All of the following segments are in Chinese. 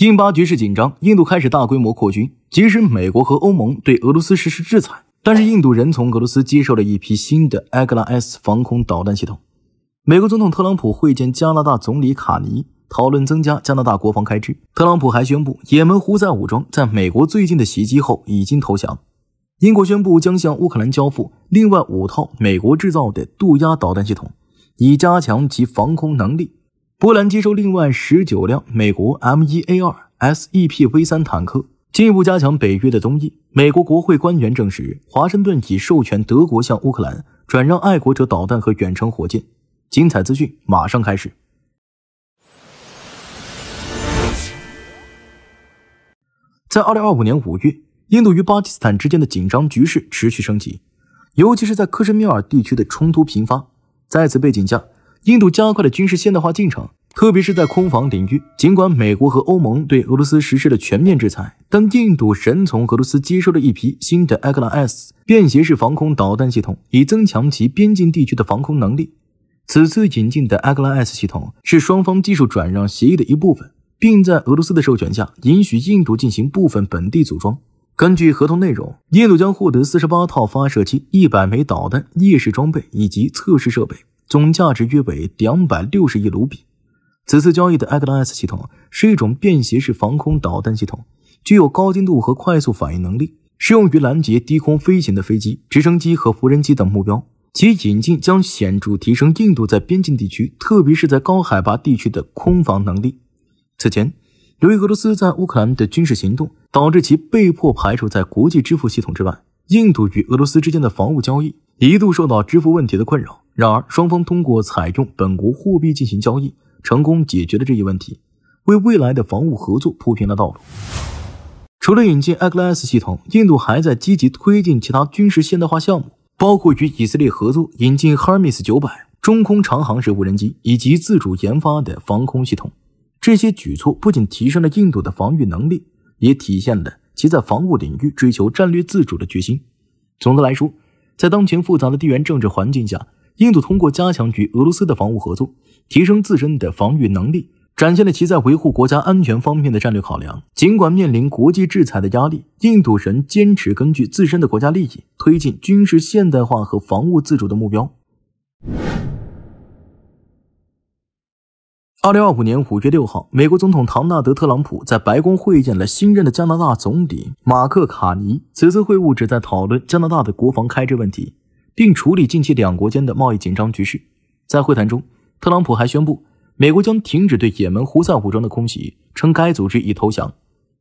印巴局势紧张，印度开始大规模扩军。即使美国和欧盟对俄罗斯实施制裁，但是印度仍从俄罗斯接受了一批新的 AGLA-S 防空导弹系统。美国总统特朗普会见加拿大总理卡尼，讨论增加加拿大国防开支。特朗普还宣布，也门胡塞武装在美国最近的袭击后已经投降。英国宣布将向乌克兰交付另外5套美国制造的渡鸦导弹系统，以加强其防空能力。波兰接收另外19辆美国 M1A2 SEP-V3 坦克，进一步加强北约的东翼。美国国会官员证实，华盛顿已授权德国向乌克兰转让爱国者导弹和远程火箭。精彩资讯马上开始。在2025年5月，印度与巴基斯坦之间的紧张局势持续升级，尤其是在克什米尔地区的冲突频发。在此背景下，印度加快了军事现代化进程，特别是在空防领域。尽管美国和欧盟对俄罗斯实施了全面制裁，但印度仍从俄罗斯接收了一批新的 AGLA-S 便携式防空导弹系统，以增强其边境地区的防空能力。此次引进的 AGLA-S 系统是双方技术转让协议的一部分，并在俄罗斯的授权下允许印度进行部分本地组装。根据合同内容，印度将获得48套发射器、100枚导弹、夜视装备以及测试设备，总价值约为260亿卢比。此次交易的 AGLA-S 系统是一种便携式防空导弹系统，具有高精度和快速反应能力，适用于拦截低空飞行的飞机、直升机和无人机等目标。其引进将显著提升印度在边境地区，特别是在高海拔地区的空防能力。此前，由于俄罗斯在乌克兰的军事行动，导致其被迫排除在国际支付系统之外，印度与俄罗斯之间的防务交易一度受到支付问题的困扰。然而，双方通过采用本国货币进行交易，成功解决了这一问题，为未来的防务合作铺平了道路。除了引进 AGLA-S 系统，印度还在积极推进其他军事现代化项目，包括与以色列合作引进 Hermes 900中空长航时无人机以及自主研发的防空系统。这些举措不仅提升了印度的防御能力，也体现了其在防务领域追求战略自主的决心。总的来说，在当前复杂的地缘政治环境下，印度通过加强与俄罗斯的防务合作，提升自身的防御能力，展现了其在维护国家安全方面的战略考量。尽管面临国际制裁的压力，印度仍坚持根据自身的国家利益，推进军事现代化和防务自主的目标。2025年5月6号，美国总统唐纳德·特朗普在白宫会见了新任的加拿大总理马克·卡尼。此次会晤旨在讨论加拿大的国防开支问题，并处理近期两国间的贸易紧张局势。在会谈中，特朗普还宣布美国将停止对也门胡塞武装的空袭，称该组织已投降。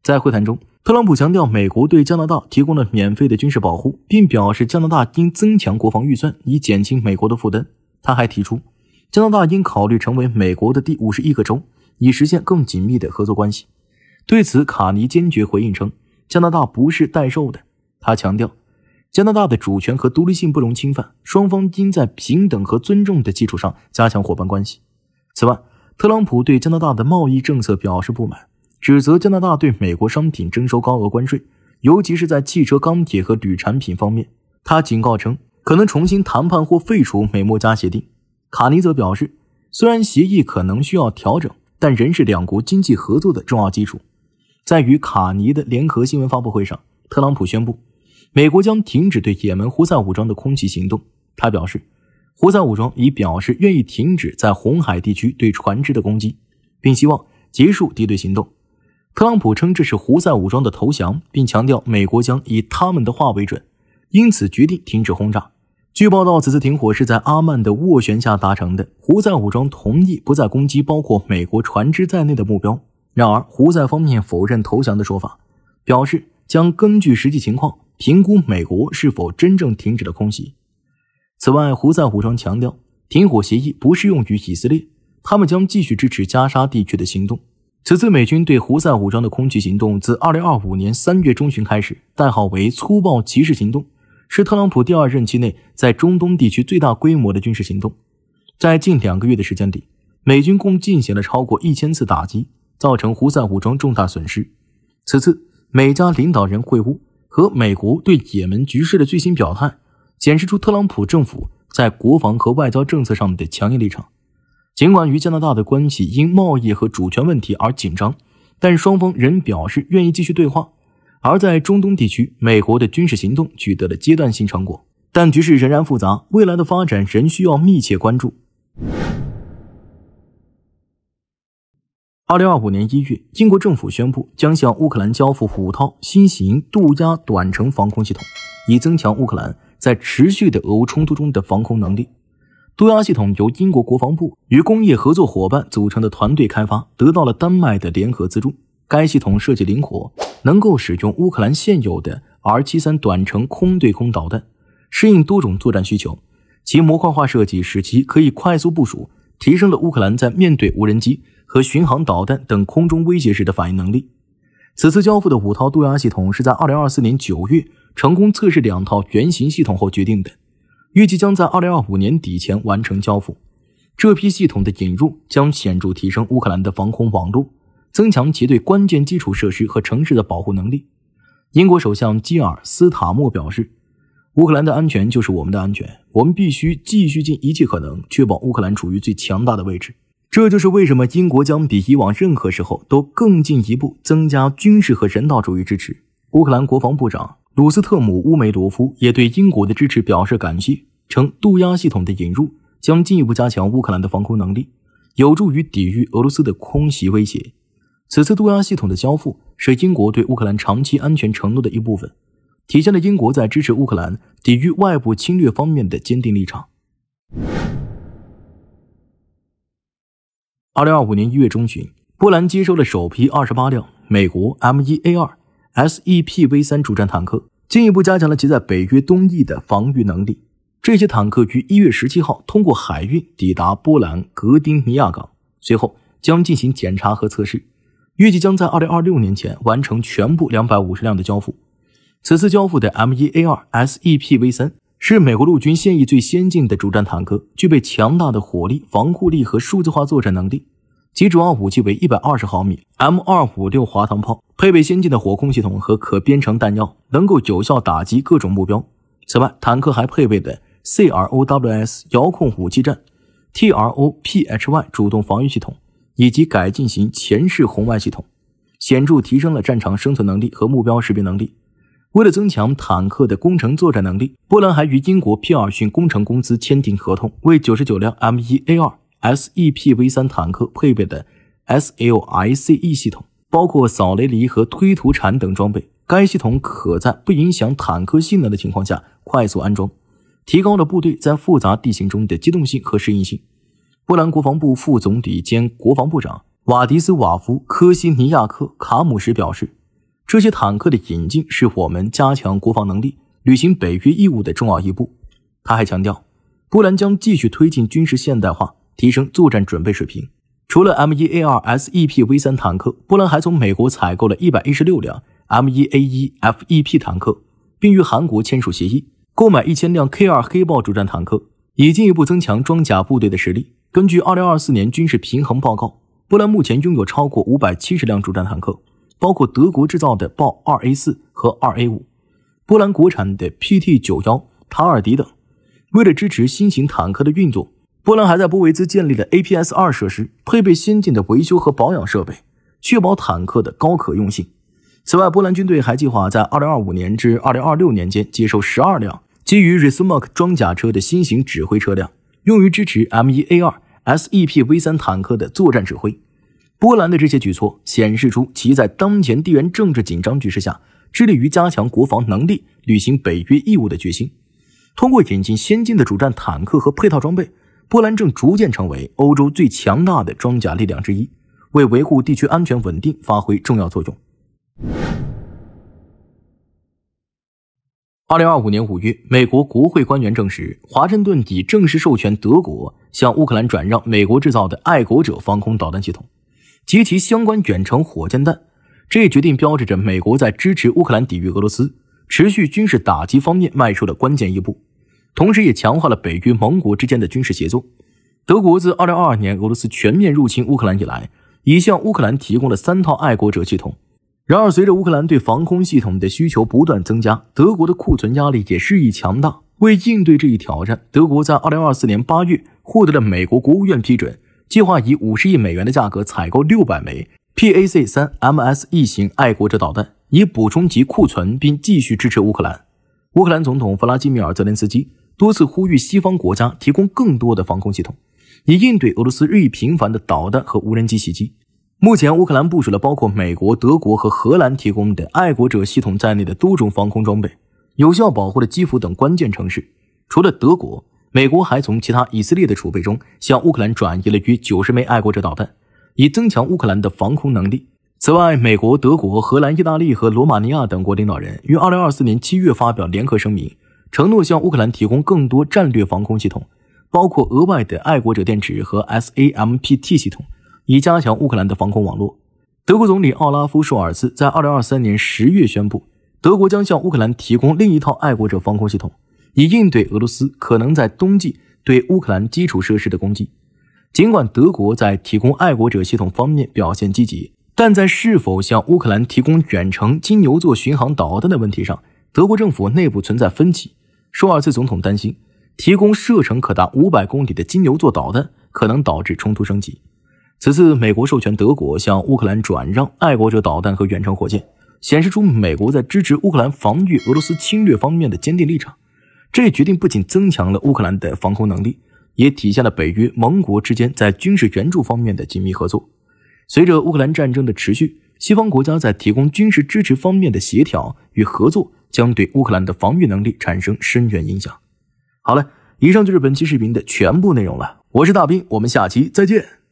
在会谈中，特朗普强调美国对加拿大提供了免费的军事保护，并表示加拿大应增强国防预算以减轻美国的负担。他还提出加拿大应考虑成为美国的第51个州，以实现更紧密的合作关系。对此，卡尼坚决回应称，加拿大不是代售的。他强调，加拿大的主权和独立性不容侵犯，双方应在平等和尊重的基础上加强伙伴关系。此外，特朗普对加拿大的贸易政策表示不满，指责加拿大对美国商品征收高额关税，尤其是在汽车、钢铁和铝产品方面。他警告称，可能重新谈判或废除美墨加协定。卡尼则表示，虽然协议可能需要调整，但仍是两国经济合作的重要基础。在与卡尼的联合新闻发布会上，特朗普宣布，美国将停止对也门胡塞武装的空袭行动。他表示，胡塞武装已表示愿意停止在红海地区对船只的攻击，并希望结束敌对行动。特朗普称这是胡塞武装的投降，并强调美国将以他们的话为准，因此决定停止轰炸。据报道，此次停火是在阿曼的斡旋下达成的。胡塞武装同意不再攻击包括美国船只在内的目标。然而，胡塞方面否认投降的说法，表示将根据实际情况评估美国是否真正停止了空袭。此外，胡塞武装强调，停火协议不适用于以色列，他们将继续支持加沙地区的行动。此次美军对胡塞武装的空袭行动自2025年3月中旬开始，代号为粗暴骑士行动，是特朗普第2任期内在中东地区最大规模的军事行动。在近2个月的时间里，美军共进行了超过1000次打击，造成胡塞武装重大损失。此次美加领导人会晤和美国对也门局势的最新表态，显示出特朗普政府在国防和外交政策上的强硬立场。尽管与加拿大的关系因贸易和主权问题而紧张，但双方仍表示愿意继续对话。而在中东地区，美国的军事行动取得了阶段性成果，但局势仍然复杂，未来的发展仍需要密切关注。2025年1月，英国政府宣布将向乌克兰交付5套新型渡鸦短程防空系统，以增强乌克兰在持续的俄乌冲突中的防空能力。渡鸦系统由英国国防部与工业合作伙伴组成的团队开发，得到了丹麦的联合资助。该系统设计灵活，能够使用乌克兰现有的 R73 短程空对空导弹，适应多种作战需求。其模块化设计使其可以快速部署，提升了乌克兰在面对无人机和巡航导弹等空中威胁时的反应能力。此次交付的5套渡鸦系统是在2024年9月成功测试2套原型系统后决定的，预计将在2025年底前完成交付。这批系统的引入将显著提升乌克兰的防空网络，增强其对关键基础设施和城市的保护能力。英国首相基尔斯塔默表示，乌克兰的安全就是我们的安全，我们必须继续尽一切可能确保乌克兰处于最强大的位置。这就是为什么英国将比以往任何时候都更进一步增加军事和人道主义支持。乌克兰国防部长鲁斯特姆乌梅罗夫也对英国的支持表示感谢，称渡鸦系统的引入将进一步加强乌克兰的防空能力，有助于抵御俄罗斯的空袭威胁。此次渡鸦系统的交付是英国对乌克兰长期安全承诺的一部分，体现了英国在支持乌克兰抵御外部侵略方面的坚定立场。2025年1月中旬，波兰接收了首批28辆美国 M1A2 SEPV3 主战坦克，进一步加强了其在北约东翼的防御能力。这些坦克于1月17号通过海运抵达波兰格丁尼亚港，随后将进行检查和测试，预计将在2026年前完成全部250辆的交付。此次交付的 M1A2 SEPV3 是美国陆军现役最先进的主战坦克，具备强大的火力、防护力和数字化作战能力。其主要武器为120毫米 M256 滑膛炮，配备先进的火控系统和可编程弹药，能够有效打击各种目标。此外，坦克还配备的 CROWS 遥控武器站、TROPHY 主动防御系统以及改进型前视红外系统，显著提升了战场生存能力和目标识别能力。为了增强坦克的工程作战能力，波兰还与英国皮尔逊工程公司签订合同，为99辆 M1A2 SEPV3 坦克配备的 SLICE 系统，包括扫雷犁和推土铲等装备。该系统可在不影响坦克性能的情况下快速安装，提高了部队在复杂地形中的机动性和适应性。波兰国防部副总理兼国防部长瓦迪斯瓦夫科西尼亚克卡姆什表示，这些坦克的引进是我们加强国防能力、履行北约义务的重要一步。他还强调，波兰将继续推进军事现代化，提升作战准备水平。除了 M1A2 SEPV3 坦克，波兰还从美国采购了116辆 M1A1 FEP 坦克，并与韩国签署协议，购买1000辆 K2 黑豹主战坦克，以进一步增强装甲部队的实力。根据2024年军事平衡报告，波兰目前拥有超过570辆主战坦克，包括德国制造的豹 2A4 和 2A5， 波兰国产的 PT91、塔尔迪等。为了支持新型坦克的运作，波兰还在波维兹建立了 APS-2 设施，配备先进的维修和保养设备，确保坦克的高可用性。此外，波兰军队还计划在2025年至2026年间接收12辆基于 Resumok 装甲车的新型指挥车辆，用于支持 M1A2 SEPV3 坦克的作战指挥。波兰的这些举措显示出其在当前地缘政治紧张局势下，致力于加强国防能力、履行北约义务的决心。通过引进先进的主战坦克和配套装备，波兰正逐渐成为欧洲最强大的装甲力量之一，为维护地区安全稳定发挥重要作用。2025年5月，美国国会官员证实，华盛顿已正式授权德国向乌克兰转让美国制造的爱国者防空导弹系统及其相关远程火箭弹。这一决定标志着美国在支持乌克兰抵御俄罗斯、持续军事打击方面迈出了关键一步，同时也强化了北约盟国之间的军事协作。德国自2022年俄罗斯全面入侵乌克兰以来，已向乌克兰提供了3套爱国者系统。然而，随着乌克兰对防空系统的需求不断增加，德国的库存压力也日益强大。为应对这一挑战，德国在2024年8月获得了美国国务院批准，计划以50亿美元的价格采购600枚 PAC-3MS 型爱国者导弹，以补充其库存并继续支持乌克兰。乌克兰总统弗拉基米尔·泽连斯基多次呼吁西方国家提供更多的防空系统，以应对俄罗斯日益频繁的导弹和无人机袭击。目前乌克兰部署了包括美国、德国和荷兰提供的爱国者系统在内的多种防空装备，有效保护了基辅等关键城市。除了德国，美国还从其他以色列的储备中向乌克兰转移了约90枚爱国者导弹，以增强乌克兰的防空能力。此外，美国、德国、荷兰、意大利和罗马尼亚等国领导人于2024年7月发表联合声明，承诺向乌克兰提供更多战略防空系统，包括额外的爱国者电池和 SAMPT 系统，以加强乌克兰的防空网络。德国总理奥拉夫·舒尔茨在2023年10月宣布，德国将向乌克兰提供另一套爱国者防空系统，以应对俄罗斯可能在冬季对乌克兰基础设施的攻击。尽管德国在提供爱国者系统方面表现积极，但在是否向乌克兰提供远程金牛座巡航导弹的问题上，德国政府内部存在分歧。舒尔茨总统担心，提供射程可达500公里的金牛座导弹可能导致冲突升级。此次美国授权德国向乌克兰转让爱国者导弹和远程火箭，显示出美国在支持乌克兰防御俄罗斯侵略方面的坚定立场。这一决定不仅增强了乌克兰的防空能力，也体现了北约盟国之间在军事援助方面的紧密合作。随着乌克兰战争的持续，西方国家在提供军事支持方面的协调与合作将对乌克兰的防御能力产生深远影响。好了，以上就是本期视频的全部内容了，我是大兵，我们下期再见。